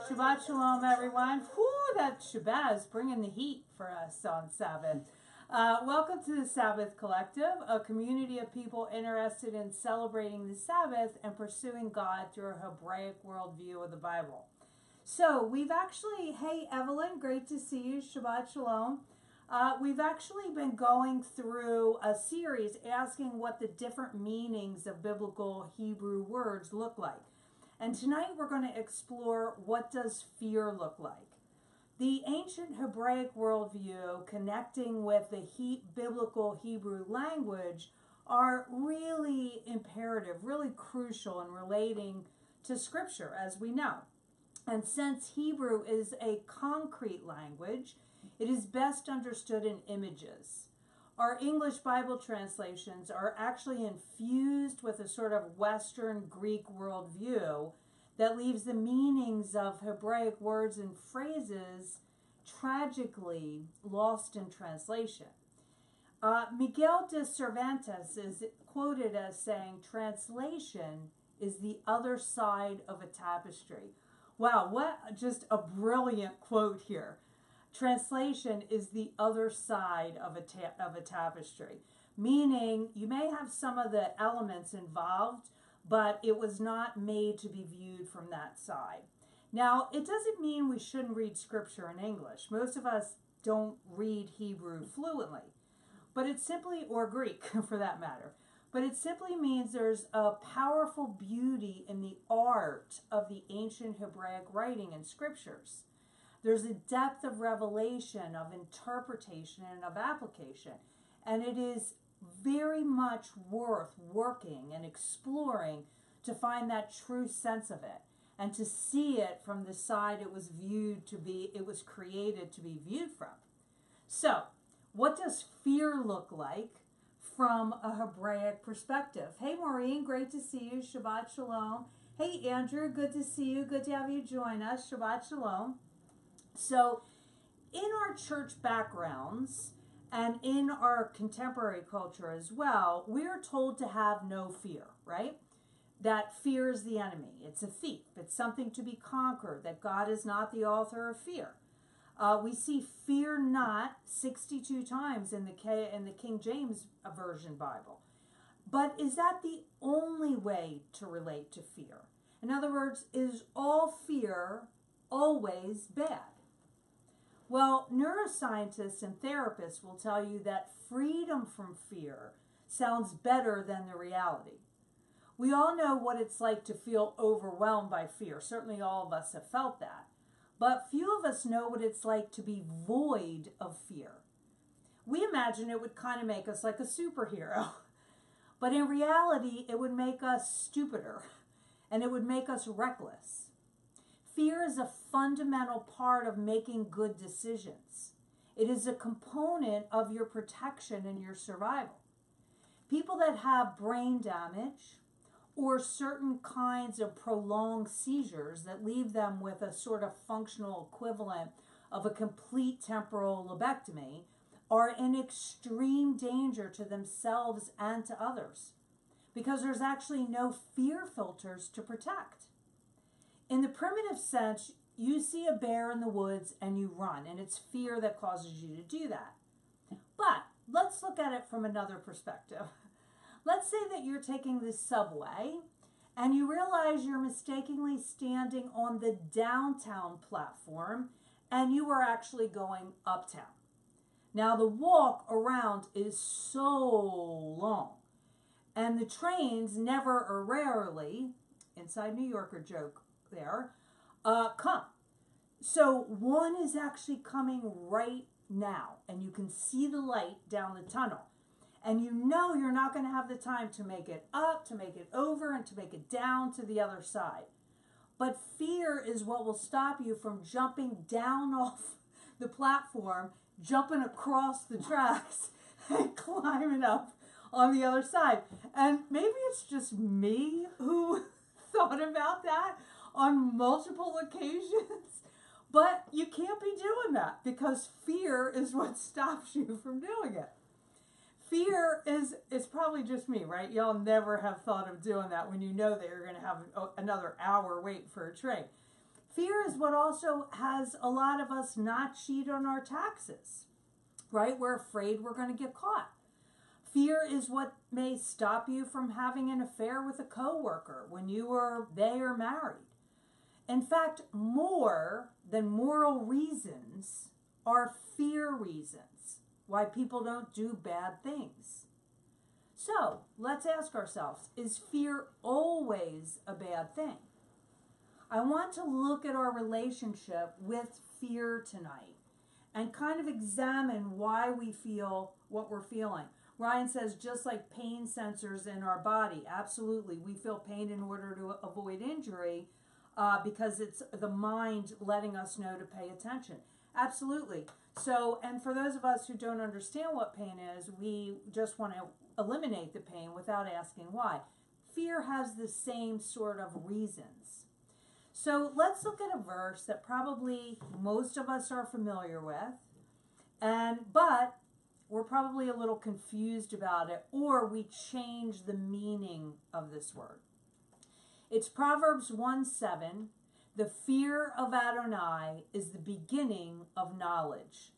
Shabbat Shalom, everyone. Whew, that Shabbat is bringing the heat for us on Sabbath. Welcome to the Sabbath Collective, a community of people interested in celebrating the Sabbath and pursuing God through a Hebraic worldview of the Bible. So we've actually, hey Evelyn, great to see you. Shabbat Shalom. We've actually been going through a series asking what the different meanings of biblical Hebrew words look like. And tonight we're going to explore, what does fear look like? The ancient Hebraic worldview connecting with the biblical Hebrew language are really imperative, really crucial in relating to Scripture, as we know. And since Hebrew is a concrete language, it is best understood in images. Our English Bible translations are actually infused with a sort of Western Greek worldview that leaves the meanings of Hebraic words and phrases tragically lost in translation. Miguel de Cervantes is quoted as saying, "Translation is the other side of a tapestry." Wow, what just a brilliant quote here. Translation is the other side of a tapestry, meaning you may have some of the elements involved, but it was not made to be viewed from that side. Now, it doesn't mean we shouldn't read Scripture in English. Most of us don't read Hebrew fluently, but it simply, or Greek for that matter, but it simply means there's a powerful beauty in the art of the ancient Hebraic writing and Scriptures. There's a depth of revelation, of interpretation, and of application. And it is very much worth working and exploring to find that true sense of it and to see it from the side it was created to be viewed from. So, what does fear look like from a Hebraic perspective? Hey Maureen, great to see you. Shabbat Shalom. Hey Andrew, good to see you. Good to have you join us. Shabbat Shalom. So, in our church backgrounds and in our contemporary culture as well, we are told to have no fear, right? That fear is the enemy. It's a thief. It's something to be conquered, that God is not the author of fear. We see fear not 62 times in the King James Version Bible. But is that the only way to relate to fear? In other words, is all fear always bad? Well, neuroscientists and therapists will tell you that freedom from fear sounds better than the reality. We all know what it's like to feel overwhelmed by fear. Certainly all of us have felt that. But few of us know what it's like to be void of fear. We imagine it would kind of make us like a superhero. But in reality, it would make us stupider and it would make us reckless. Fear is a fundamental part of making good decisions. It is a component of your protection and your survival. People that have brain damage or certain kinds of prolonged seizures that leave them with a sort of functional equivalent of a complete temporal lobectomy are in extreme danger to themselves and to others because there's actually no fear filters to protect. In the primitive sense, you see a bear in the woods and you run, and it's fear that causes you to do that. But let's look at it from another perspective. Let's say that you're taking the subway and you realize you're mistakenly standing on the downtown platform and you are actually going uptown. Now the walk around is so long, and the trains never or rarely, inside New Yorker joke there, come. So one is actually coming right now, and you can see the light down the tunnel. And you know you're not going to have the time to make it up, to make it over, and to make it down to the other side. But fear is what will stop you from jumping down off the platform, jumping across the tracks, and climbing up on the other side. And maybe it's just me who thought about that on multiple occasions, but you can't be doing that because fear is what stops you from doing it. Fear is, it's probably just me, right? Y'all never have thought of doing that when you know that you're going to have another hour wait for a train. fear is what also has a lot of us not cheat on our taxes, right? We're afraid we're going to get caught. Fear is what may stop you from having an affair with a coworker when they are married. In fact, more than moral reasons are fear reasons why people don't do bad things. So let's ask ourselves, is fear always a bad thing? I want to look at our relationship with fear tonight and kind of examine why we feel what we're feeling. Ryan says, just like pain sensors in our body, absolutely, we feel pain in order to avoid injury because it's the mind letting us know to pay attention. Absolutely. So, and for those of us who don't understand what pain is, we just want to eliminate the pain without asking why. Fear has the same sort of reasons. So let's look at a verse that probably most of us are familiar with, but we're probably a little confused about it, or we change the meaning of this word. It's Proverbs 1:7. The fear of Adonai is the beginning of knowledge.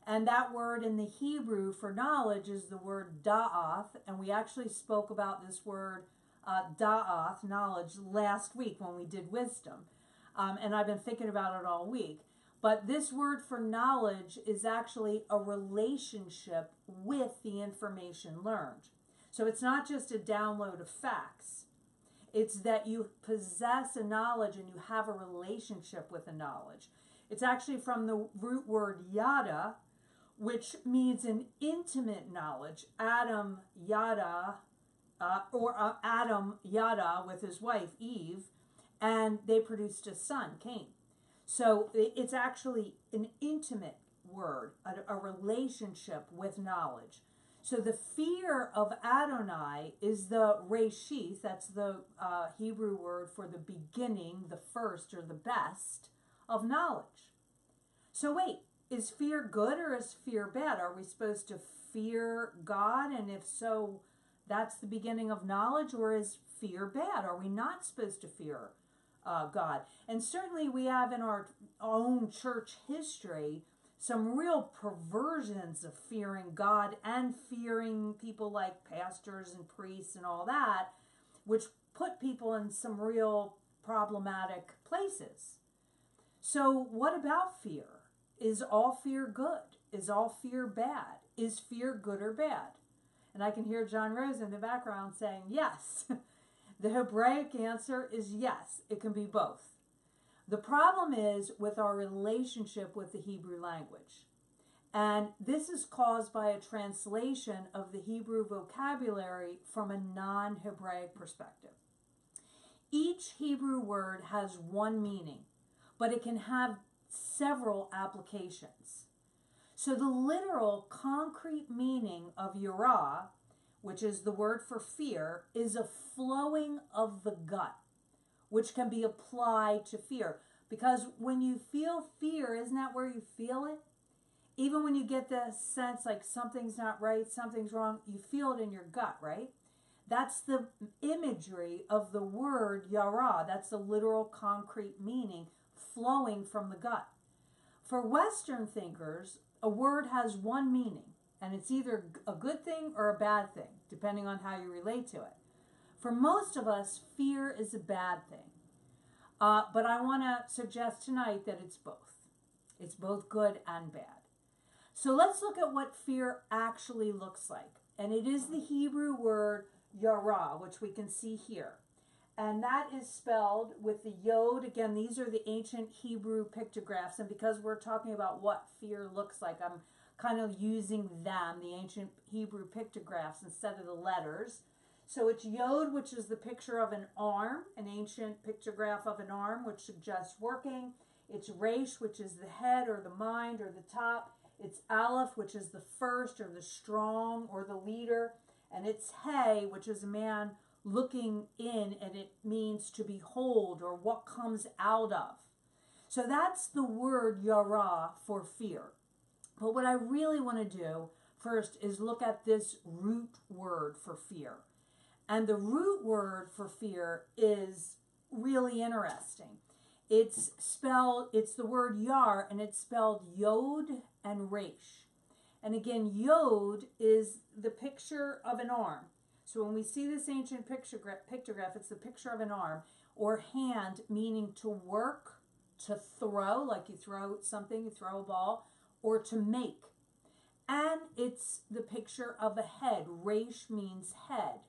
And that word in the Hebrew for knowledge is the word da'ath, and we actually spoke about this word da'ath, knowledge, last week when we did wisdom. And I've been thinking about it all week. But this word for knowledge is actually a relationship with the information learned. So it's not just a download of facts. It's that you possess a knowledge and you have a relationship with a knowledge. It's actually from the root word yada, which means an intimate knowledge. Adam yada with his wife Eve, and they produced a son, Cain. So it's actually an intimate word, a relationship with knowledge. So the fear of Adonai is the reshith, that's the Hebrew word for the beginning, the first or the best of knowledge. So wait, is fear good or is fear bad? Are we supposed to fear God? And if so, that's the beginning of knowledge, or is fear bad? Are we not supposed to fear God? And certainly we have in our own church history some real perversions of fearing God and fearing people like pastors and priests and all that, which put people in some real problematic places. So what about fear? Is all fear good? Is all fear bad? Is fear good or bad? And I can hear John Rose in the background saying yes. The Hebraic answer is yes. It can be both. The problem is with our relationship with the Hebrew language. And this is caused by a translation of the Hebrew vocabulary from a non-Hebraic perspective. Each Hebrew word has one meaning, but it can have several applications. So the literal concrete meaning of yirah, which is the word for fear, is a flowing of the gut, which can be applied to fear. Because when you feel fear, isn't that where you feel it? Even when you get the sense like something's not right, something's wrong, you feel it in your gut, right? That's the imagery of the word yara. That's the literal concrete meaning flowing from the gut. For Western thinkers, a word has one meaning, and it's either a good thing or a bad thing, depending on how you relate to it. For most of us, fear is a bad thing. But I want to suggest tonight that it's both. It's both good and bad. So let's look at what fear actually looks like. And it is the Hebrew word yara, which we can see here. And that is spelled with the yod. Again, these are the ancient Hebrew pictographs. And because we're talking about what fear looks like, I'm kind of using them, the ancient Hebrew pictographs, instead of the letters. So it's yod, which is the picture of an arm, an ancient pictograph of an arm, which suggests working. It's resh, which is the head or the mind or the top. It's aleph, which is the first or the strong or the leader. And it's hey, which is a man looking in, and it means to behold or what comes out of. So that's the word yara for fear. But what I really want to do first is look at this root word for fear. And the root word for fear is really interesting. It's the word yar, and it's spelled yod and resh. And again, yod is the picture of an arm. So when we see this ancient pictograph, it's the picture of an arm, or hand, meaning to work, to throw, like you throw something, you throw a ball, or to make. And it's the picture of a head. Resh means head,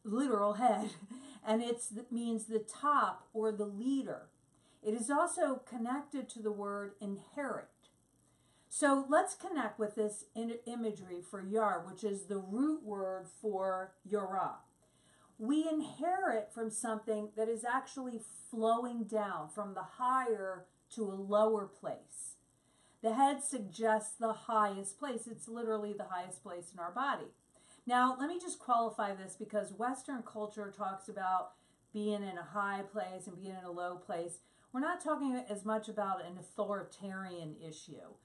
literal head, and it means the top or the leader. It is also connected to the word inherit. So let's connect with this imagery for yar, which is the root word for yara. We inherit from something that is actually flowing down from the higher to a lower place. The head suggests the highest place. It's literally the highest place in our body. Now, let me just qualify this, because Western culture talks about being in a high place and being in a low place. We're not talking as much about an authoritarian issue,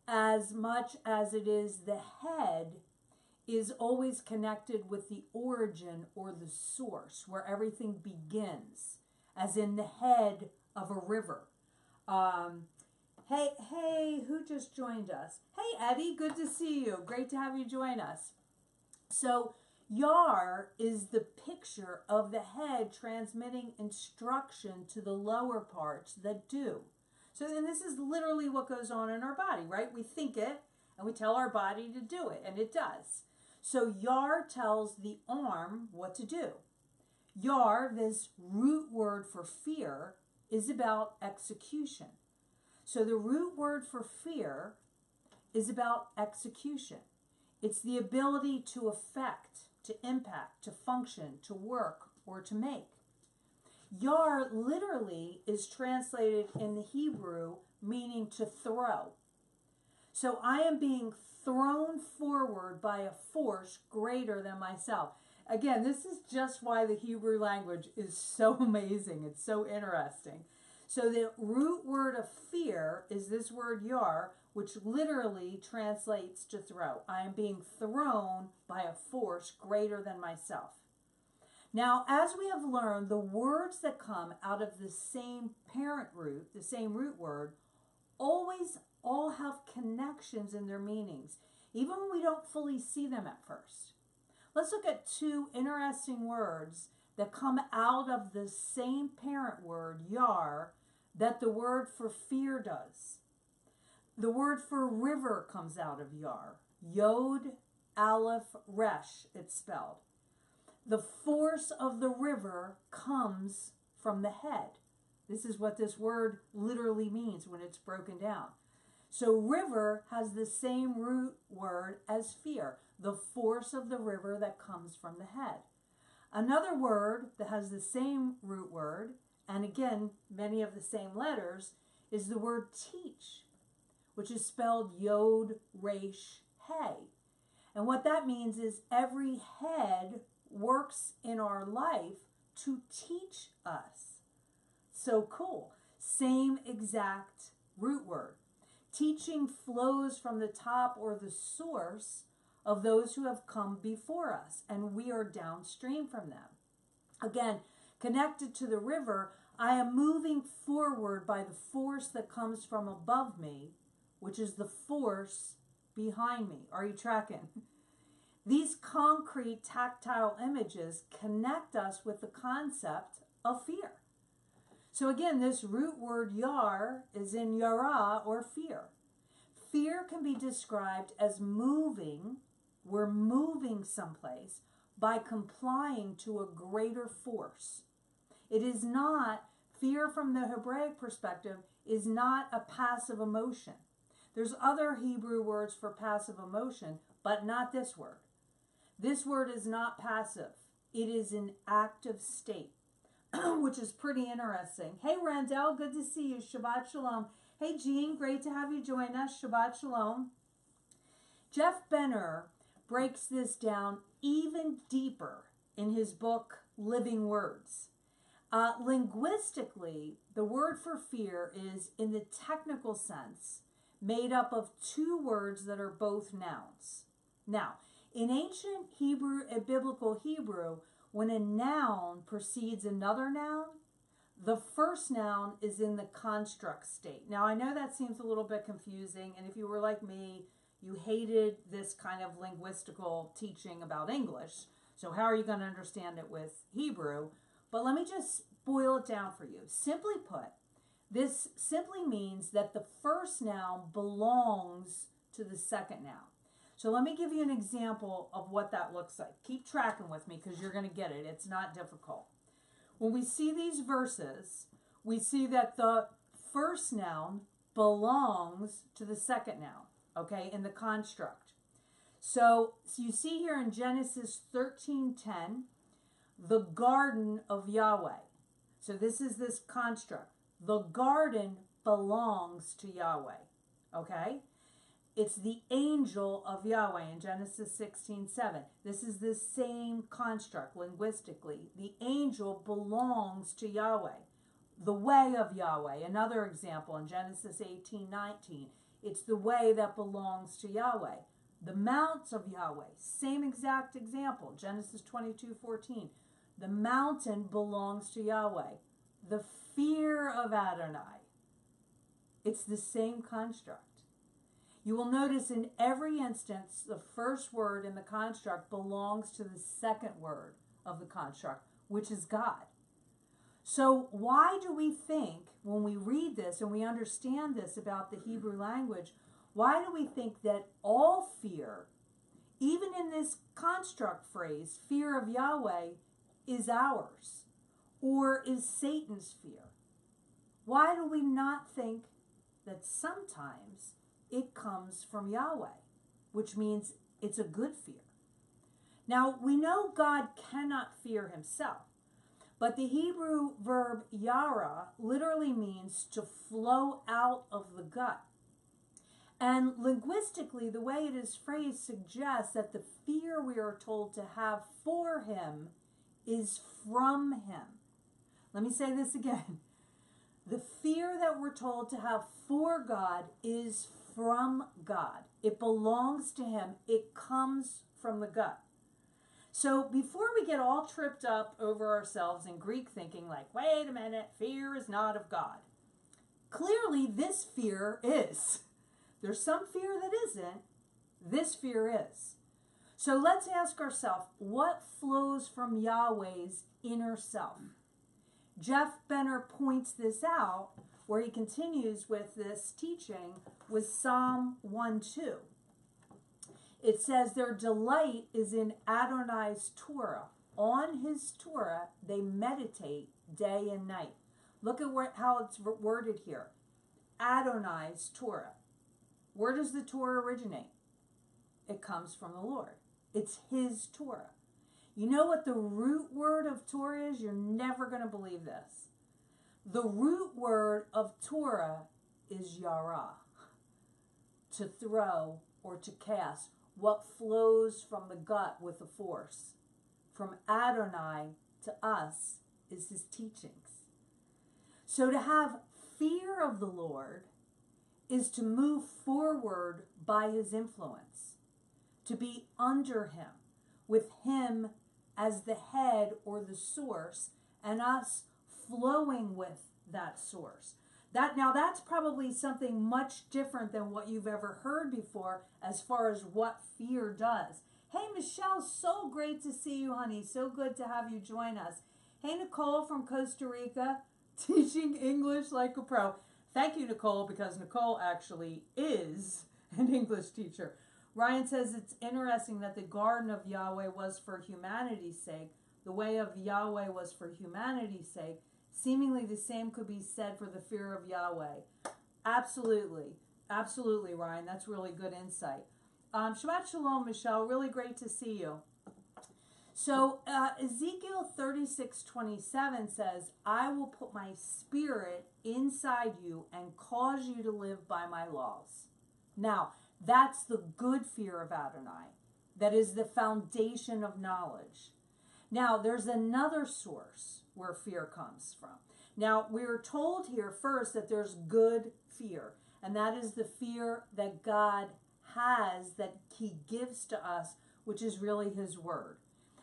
as much as it is the head is always connected with the origin or the source, where everything begins, as in the head of a river. Hey, who just joined us? Hey, Eddie, good to see you. Great to have you join us. So, yar is the picture of the head transmitting instruction to the lower parts that do. So then this is literally what goes on in our body, right? We think it, and we tell our body to do it, and it does. So yar tells the arm what to do. Yar, this root word for fear, is about execution. So the root word for fear is about execution. It's the ability to affect, to impact, to function, to work, or to make. Yar literally is translated in the Hebrew meaning to throw. So I am being thrown forward by a force greater than myself. Again, this is just why the Hebrew language is so amazing. It's so interesting. So the root word of fear is this word yar, which literally translates to throw. I am being thrown by a force greater than myself. Now, as we have learned, the words that come out of the same parent root, the same root word, always all have connections in their meanings, even when we don't fully see them at first. Let's look at two interesting words that come out of the same parent word, yar, that the word for fear does. The word for river comes out of yar. Yod, aleph, resh, it's spelled. The force of the river comes from the head. This is what this word literally means when it's broken down. So river has the same root word as fear, the force of the river that comes from the head. Another word that has the same root word, and again, many of the same letters, is the word teach, which is spelled yod, resh, hey. And what that means is every head works in our life to teach us. So cool. Same exact root word. Teaching flows from the top or the source of those who have come before us, and we are downstream from them. Again, connected to the river, I am moving forward by the force that comes from above me, which is the force behind me. Are you tracking? These concrete tactile images connect us with the concept of fear. So again, this root word yar is in yara, or fear. Fear can be described as moving. We're moving someplace by complying to a greater force. It is not, fear from the Hebraic perspective is not a passive emotion. There's other Hebrew words for passive emotion, but not this word. This word is not passive. It is an active state, which is pretty interesting. Hey, Randall, good to see you. Shabbat Shalom. Hey, Jean, great to have you join us. Shabbat Shalom. Jeff Benner breaks this down even deeper in his book, Living Words. Linguistically, the word for fear is, in the technical sense, made up of two words that are both nouns. Now, in ancient Hebrew and biblical Hebrew, when a noun precedes another noun, the first noun is in the construct state. Now, I know that seems a little bit confusing, and if you were like me, you hated this kind of linguistical teaching about English. So how are you going to understand it with Hebrew? But let me just boil it down for you. Simply put, this simply means that the first noun belongs to the second noun. So let me give you an example of what that looks like. Keep tracking with me because you're going to get it. It's not difficult. When we see these verses, we see that the first noun belongs to the second noun, okay, in the construct. So you see here in Genesis 13:10, the garden of Yahweh. So this is this construct. The garden belongs to Yahweh, okay? It's the angel of Yahweh in Genesis 16:7. This is the same construct linguistically. The angel belongs to Yahweh. The way of Yahweh, another example in Genesis 18:19. It's the way that belongs to Yahweh. The mount of Yahweh, same exact example, Genesis 22:14. The mountain belongs to Yahweh. The fear of Adonai. It's the same construct. You will notice in every instance, the first word in the construct belongs to the second word of the construct, which is God. So why do we think, when we read this and we understand this about the Hebrew language, why do we think that all fear, even in this construct phrase, fear of Yahweh, is ours or is Satan's fear? Why do we not think that sometimes it comes from Yahweh, which means it's a good fear? Now, we know God cannot fear himself, but the Hebrew verb yara literally means to flow out of the gut. And linguistically, the way it is phrased suggests that the fear we are told to have for him is from him. Let me say this again. The fear that we're told to have for God is from God. It belongs to him. It comes from the gut. So before we get all tripped up over ourselves in Greek thinking like, wait a minute, fear is not of God. Clearly, this fear is. There's some fear that isn't. This fear is. So let's ask ourselves, what flows from Yahweh's inner self? Jeff Benner points this out where he continues with this teaching with Psalm 1:2. It says their delight is in Adonai's Torah. On his Torah, they meditate day and night. Look at how it's worded here. Adonai's Torah. Where does the Torah originate? It comes from the Lord. It's his Torah. You know what the root word of Torah is? You're never going to believe this. The root word of Torah is yara, to throw or to cast, what flows from the gut with a force. From Adonai to us is his teachings. So to have fear of the Lord is to move forward by his influence, to be under him, with him as the head or the source, and us flowing with that source. That's probably something much different than what you've ever heard before as far as what fear does. Hey, Michelle, so great to see you, honey. So good to have you join us. Hey, Nicole from Costa Rica, teaching English like a pro. Thank you, Nicole, because Nicole actually is an English teacher. Ryan says it's interesting that the garden of Yahweh was for humanity's sake. The way of Yahweh was for humanity's sake. Seemingly the same could be said for the fear of Yahweh. Absolutely. Absolutely, Ryan. That's really good insight. Shabbat Shalom, Michelle. Really great to see you. So Ezekiel 36:27 says, I will put my spirit inside you and cause you to live by my laws. Now, that's the good fear of Adonai. That is the foundation of knowledge. Now, there's another source where fear comes from. Now, we are told here first that there's good fear, and that is the fear that God has, that he gives to us, which is really his word.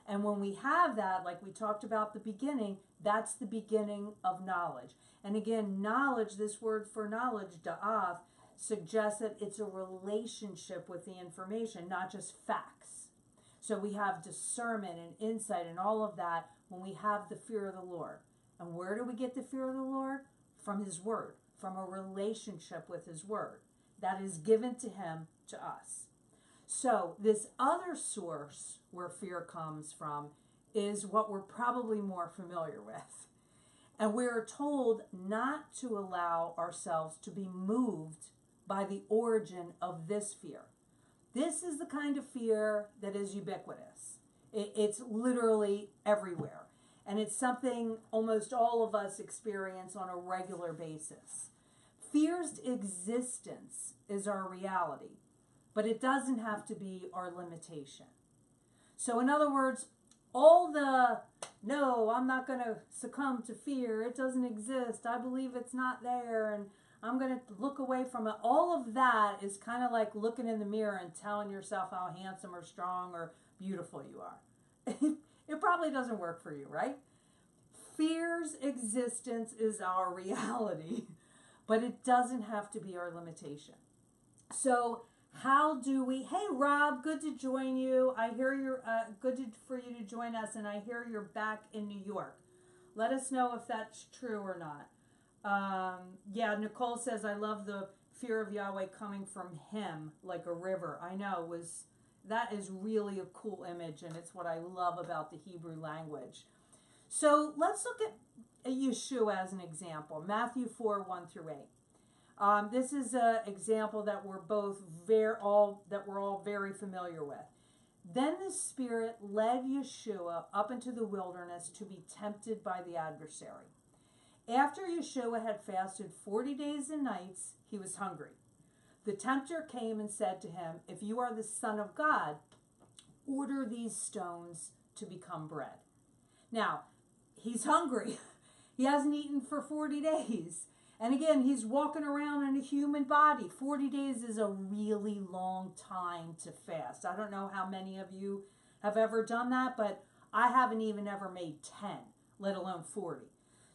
And when we have that, like we talked about at the beginning, That's the beginning of knowledge. And again, knowledge, this word for knowledge, da'ath, suggests that it's a relationship with the information, not just facts. So we have discernment and insight and all of that when we have the fear of the Lord. And where do we get the fear of the Lord? From his word, from a relationship with his word that is given to him, to us. So this other source where fear comes from is what we're probably more familiar with. And we're told not to allow ourselves to be moved by the origin of this fear. This is the kind of fear that is ubiquitous. It's literally everywhere. And it's something almost all of us experience on a regular basis. Fear's existence is our reality, but it doesn't have to be our limitation. So in other words, all the, no, I'm not going to succumb to fear, it doesn't exist, I believe it's not there, and I'm going to look away from it. All of that is kind of like looking in the mirror and telling yourself how handsome or strong or beautiful you are. It probably doesn't work for you, right? Fear's existence is our reality, but it doesn't have to be our limitation. So how do we, hey Rob, good to join you. I hear you're, for you to join us, and I hear you're back in New York. Let us know if that's true or not. Yeah, Nicole says, I love the fear of Yahweh coming from him like a river. I know, that is really a cool image, and it's what I love about the Hebrew language. So let's look at Yeshua as an example. Matthew 4, 1 through 8. This is an example that we're all very familiar with. Then the Spirit led Yeshua up into the wilderness to be tempted by the adversary. After Yeshua had fasted 40 days and nights, he was hungry. The tempter came and said to him, if you are the Son of God, order these stones to become bread. Now, he's hungry. He hasn't eaten for 40 days. And again, he's walking around in a human body. 40 days is a really long time to fast. I don't know how many of you have ever done that, but I haven't even ever made 10, let alone 40.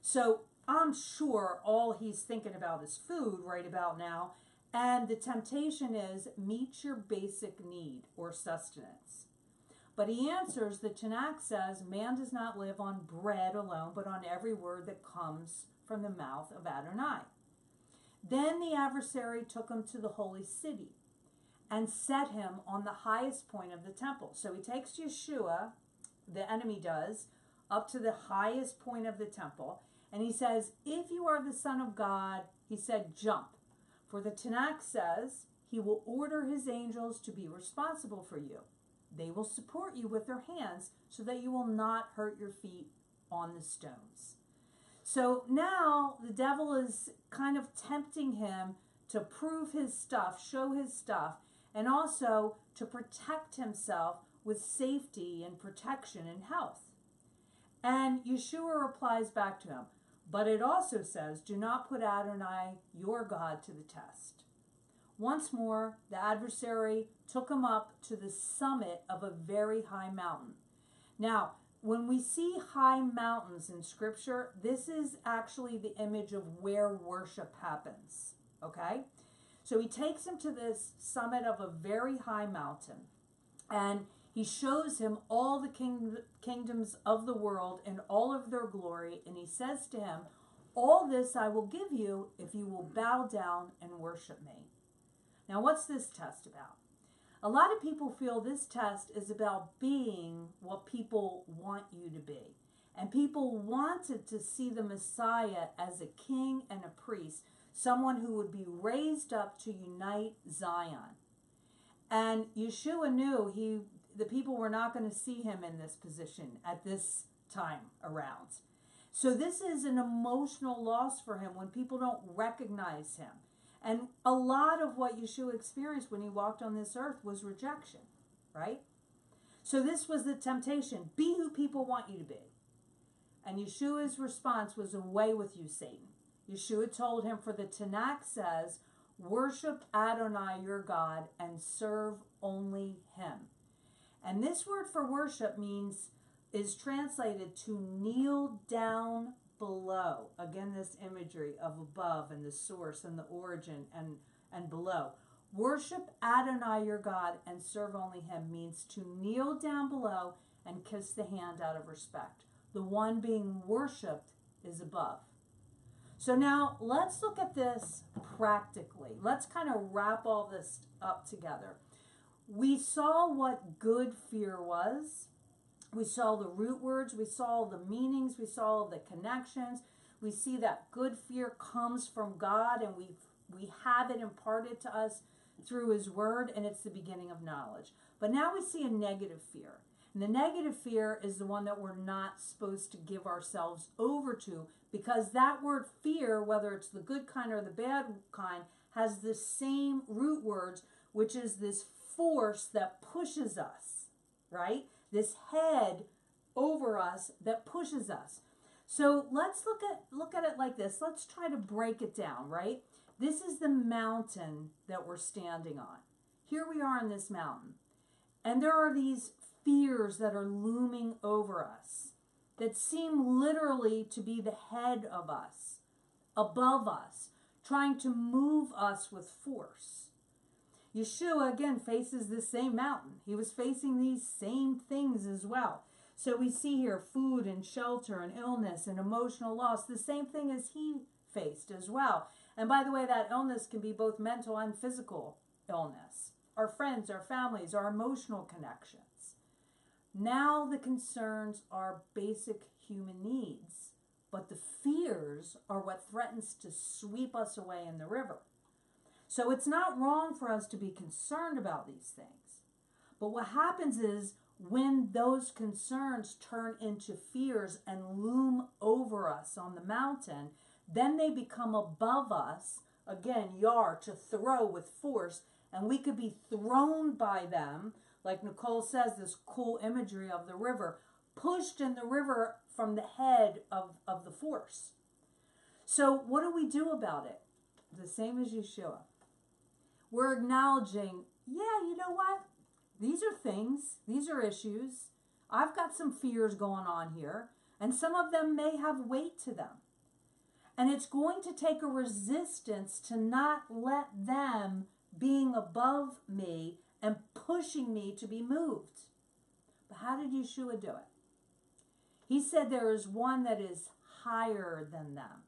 So I'm sure all he's thinking about is food right about now. And the temptation is meet your basic need or sustenance. But he answers, the Tanakh says, man does not live on bread alone, but on every word that comes from the mouth of Adonai. Then the adversary took him to the holy city and set him on the highest point of the temple. So he takes Yeshua, the enemy does, up to the highest point of the temple. And he says, if you are the Son of God, he said, jump. For the Tanakh says, he will order his angels to be responsible for you. They will support you with their hands so that you will not hurt your feet on the stones. So now the devil is kind of tempting him to prove his stuff, show his stuff, and also to protect himself with safety and protection and health. And Yeshua replies back to him, but it also says, do not put Adonai, your God, to the test. Once more, the adversary took him up to the summit of a very high mountain. Now, when we see high mountains in Scripture, this is actually the image of where worship happens, okay? So he takes him to this summit of a very high mountain, and he shows him all the kingdoms of the world in all of their glory, and he says to him, all this I will give you if you will bow down and worship me. Now, what's this test about? A lot of people feel this test is about being what people want you to be. And people wanted to see the Messiah as a king and a priest, someone who would be raised up to unite Zion. And Yeshua knew the people were not going to see him in this position at this time around. So this is an emotional loss for him when people don't recognize him. And a lot of what Yeshua experienced when he walked on this earth was rejection, right? So this was the temptation. Be who people want you to be. And Yeshua's response was, away with you, Satan. Yeshua told him, for the Tanakh says, worship Adonai your God and serve only him. And this word for worship means is translated to kneel down below. Again, this imagery of above and the source and the origin and below. Worship Adonai your God and serve only him means to kneel down below and kiss the hand out of respect. The one being worshiped is above. So now let's look at this practically. Let's kind of wrap all this up together. We saw what good fear was. We saw the root words. We saw the meanings. We saw the connections. We see that good fear comes from God, and we have it imparted to us through his word, and it's the beginning of knowledge. But now we see a negative fear. And the negative fear is the one that we're not supposed to give ourselves over to, because that word fear, whether it's the good kind or the bad kind, has the same root words, which is this force that pushes us, right? This head over us that pushes us. So let's look at it like this. Let's try to break it down, right? This is the mountain that we're standing on. Here we are on this mountain. And there are these fears that are looming over us that seem literally to be the head of us, above us, trying to move us with force. Yeshua, again, faces this same mountain. He was facing these same things as well. So we see here food and shelter and illness and emotional loss, the same thing as he faced as well. And by the way, that illness can be both mental and physical illness. Our friends, our families, our emotional connections. Now the concerns are basic human needs, but the fears are what threatens to sweep us away in the river. So it's not wrong for us to be concerned about these things. But what happens is when those concerns turn into fears and loom over us on the mountain, then they become above us, again, yar, to throw with force, and we could be thrown by them, like Nicole says, this cool imagery of the river, pushed in the river from the head of the force. So what do we do about it? The same as Yeshua. We're acknowledging, yeah, you know what? These are things, these are issues. I've got some fears going on here, and some of them may have weight to them. And it's going to take a resistance to not let them being above me and pushing me to be moved. But how did Yeshua do it? He said there is one that is higher than them.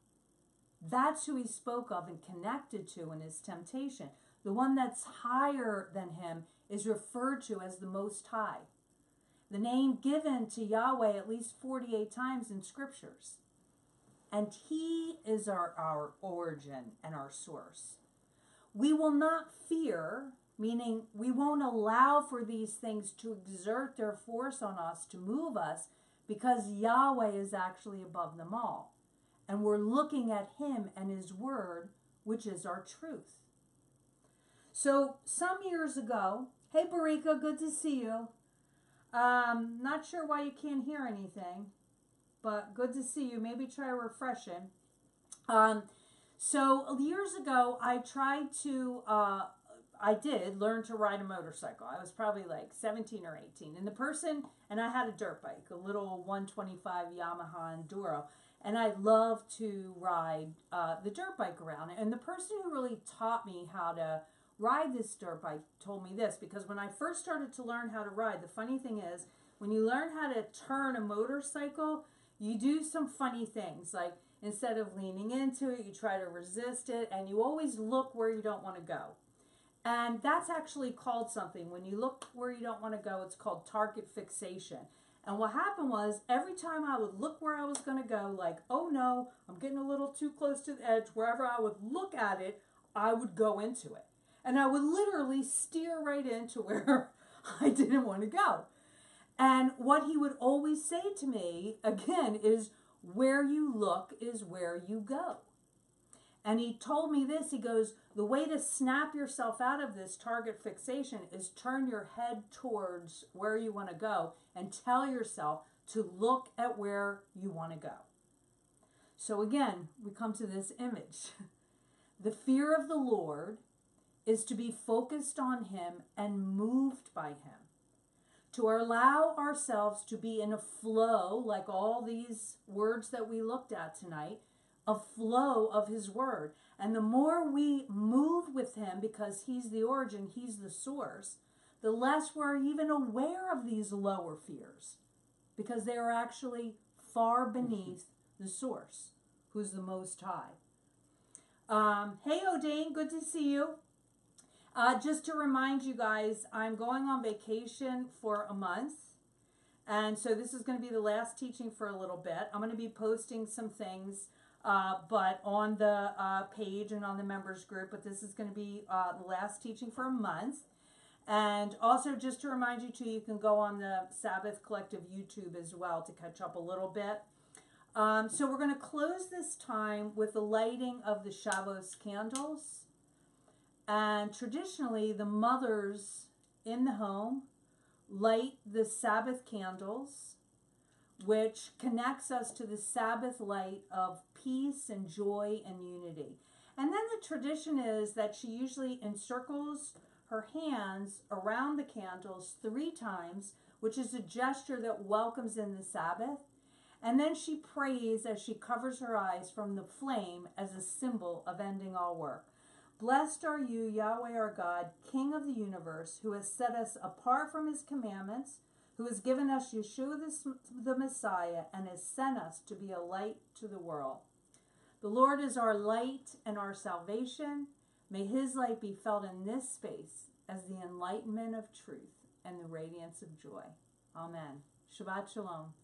That's who he spoke of and connected to in his temptation. The one that's higher than him is referred to as the Most High. The name given to Yahweh at least 48 times in scriptures. And he is our origin and our source. We will not fear, meaning we won't allow for these things to exert their force on us, to move us, because Yahweh is actually above them all. And we're looking at him and his word, which is our truth. So some years ago, hey Barika, good to see you. Not sure why you can't hear anything, but good to see you. Maybe try refreshing. So years ago, I did learn to ride a motorcycle. I was probably like 17 or 18. And I had a dirt bike, a little 125 Yamaha Enduro. And I love to ride the dirt bike around. And the person who really taught me how to ride this dirt bike told me this, because when I first started to learn how to ride, the funny thing is, when you learn how to turn a motorcycle, you do some funny things. Like instead of leaning into it, you try to resist it, and you always look where you don't want to go. And that's actually called something. When you look where you don't want to go, it's called target fixation. And what happened was, every time I would look where I was going to go, like, oh no, I'm getting a little too close to the edge, wherever I would look at it, I would go into it. And I would literally steer right into where I didn't want to go. And what he would always say to me, again, is where you look is where you go. And he told me this, he goes, the way to snap yourself out of this target fixation is turn your head towards where you want to go and tell yourself to look at where you want to go. So again, we come to this image. The fear of the Lord is to be focused on him and moved by him. to allow ourselves to be in a flow, like all these words that we looked at tonight, a flow of his word. And the more we move with him, because he's the origin, he's the source, the less we're even aware of these lower fears, because they are actually far beneath the source, who's the Most High. Hey, Odane, good to see you. Just to remind you guys, I'm going on vacation for a month. And so this is going to be the last teaching for a little bit. I'm going to be posting some things, but on the page and on the members group. But this is going to be the last teaching for a month. And also just to remind you too, you can go on the Sabbath Collective YouTube as well to catch up a little bit. So we're going to close this time with the lighting of the Shabbos candles. And traditionally, the mothers in the home light the Sabbath candles, which connects us to the Sabbath light of peace and joy and unity. And then the tradition is that she usually encircles her hands around the candles 3 times, which is a gesture that welcomes in the Sabbath. And then she prays as she covers her eyes from the flame as a symbol of ending all work. Blessed are you, Yahweh our God, King of the universe, who has set us apart from his commandments, who has given us Yeshua the Messiah, and has sent us to be a light to the world. The Lord is our light and our salvation. May his light be felt in this space as the enlightenment of truth and the radiance of joy. Amen. Shabbat Shalom.